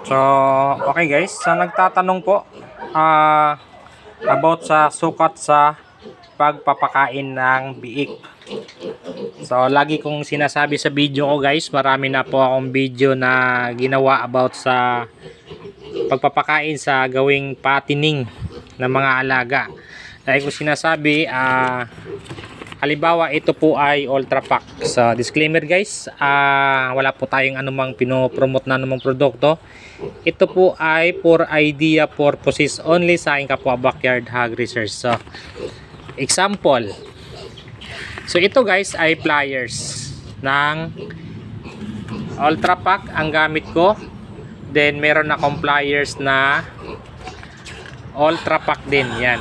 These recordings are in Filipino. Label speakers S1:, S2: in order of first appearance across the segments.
S1: So, okay guys, sa nagtatanong po about sa sukat sa pagpapakain ng biik. So, lagi kong sinasabi sa video ko guys, marami na po akong video na ginawa about sa pagpapakain sa gawing patining ng mga alaga. Lagi kong sinasabi, halimbawa ito po ay Ultra Pack. So disclaimer guys, wala po tayong anumang pinopromote na anumang produkto. Ito po ay for idea purposes only sa aking kapwa backyard hog research. So example, so ito guys ay pliers ng Ultra Pack ang gamit ko. Then meron akong pliers na Ultra Pack din, yan.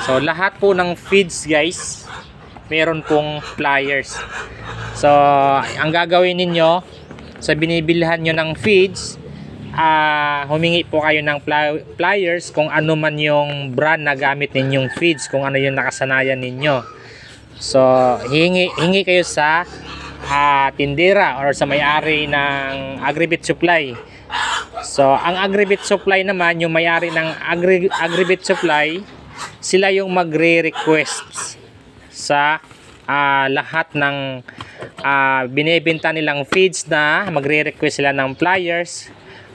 S1: So lahat po ng feeds guys meron pong pliers. So ang gagawin ninyo sa binibilhan nyo ng feeds, humingi po kayo ng pliers kung ano man yung brand na gamit ninyong feeds, kung ano yung nakasanayan ninyo. So hingi kayo sa tindera or sa may-ari ng Agribit Supply. So ang Agribit Supply naman, yung may-ari ng Agribit Supply, sila yung magre-request sa lahat ng binebenta nilang feeds, na magre-request sila ng pliers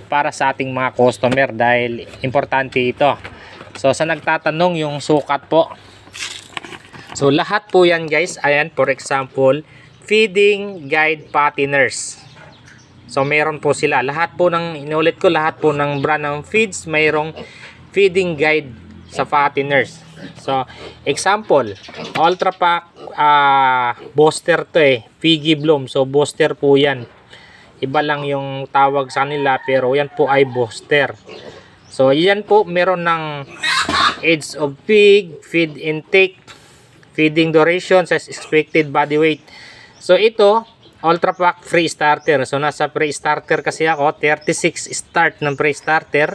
S1: para sa ating mga customer dahil importante ito. So sa nagtatanong yung sukat po, so lahat po yan guys, ayan, for example, feeding guide patiners. So meron po sila, lahat po ng, inulit ko, lahat po ng brand ng feeds mayroong feeding guide sa patiners. So example, Ultra Pack Booster to Piggy Bloom. So booster po yan, iba lang yung tawag sa nila, pero yan po ay booster. So yan po meron ng age of pig, feed intake, feeding duration, size, expected body weight. So ito Ultra Pack free starter. So nasa free starter kasi ako, 36 start ng free starter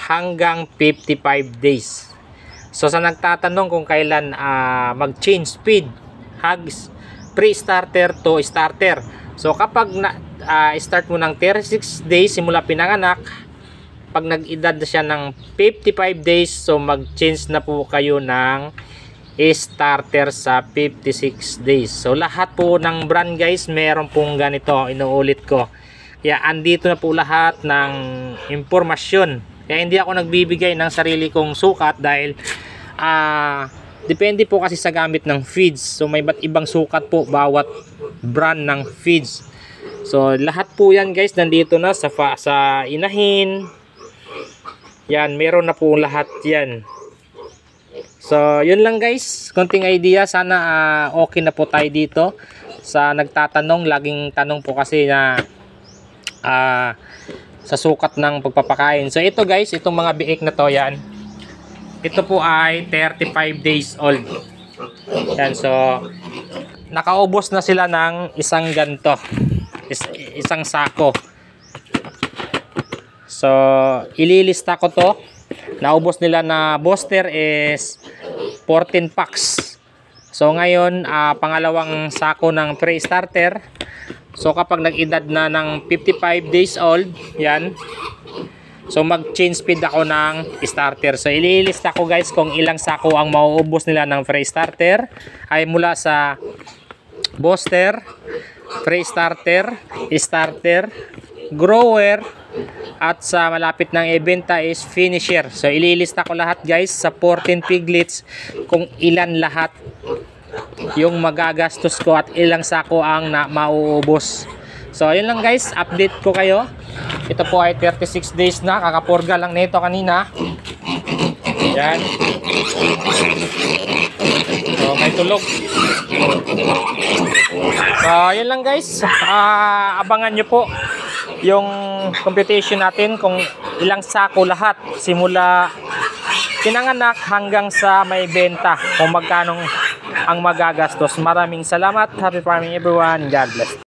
S1: hanggang 55 days. So sa nagtatanong kung kailan mag-change speed, hogs pre-starter to starter. So kapag start mo ng 36 days simula pinanganak, pag nag-edad na siya ng 55 days, so mag-change na po kayo ng starter sa 56 days. So lahat po ng brand guys meron pong ganito, inuulit ko. Kaya andito na po lahat ng impormasyon. Kaya hindi ako nagbibigay ng sarili kong sukat dahil depende po kasi sa gamit ng feeds. So may iba't ibang sukat po bawat brand ng feeds. So lahat po yan guys nandito na sa inahin. Yan, meron na po lahat yan. So yun lang guys, konting idea. Sana okay na po tayo dito. Sa nagtatanong, laging tanong po kasi na sa sukat ng pagpapakain. So ito guys, itong mga biik na to, yan, ito po ay 35 days old. Yan, so nakaubos na sila ng isang ganto, isang sako. So ililista ko to. Naubos nila na booster is 14 packs. So ngayon pangalawang sako ng pre-starter. So kapag nag-edad na ng 55 days old, yan, so mag-change speed ako ng starter. So ililista ko guys kung ilang sako ang mauubos nila ng pre-starter, ay mula sa booster, pre-starter, starter, grower, at sa malapit ng ibenta is finisher. So ililista ko lahat guys sa 14 piglets kung ilan lahat yung magagastos ko at ilang sako ang mauubos. So ayun lang guys, update ko kayo. Ito po ay 36 days na, kakapurga lang nito kanina. Yan. So may tulog. So ayun lang guys, abangan nyo po yung computation natin kung ilang sako lahat simula pinanganak hanggang sa may benta, kung magkano ang magagastos. Maraming salamat. Happy farming everyone. God bless.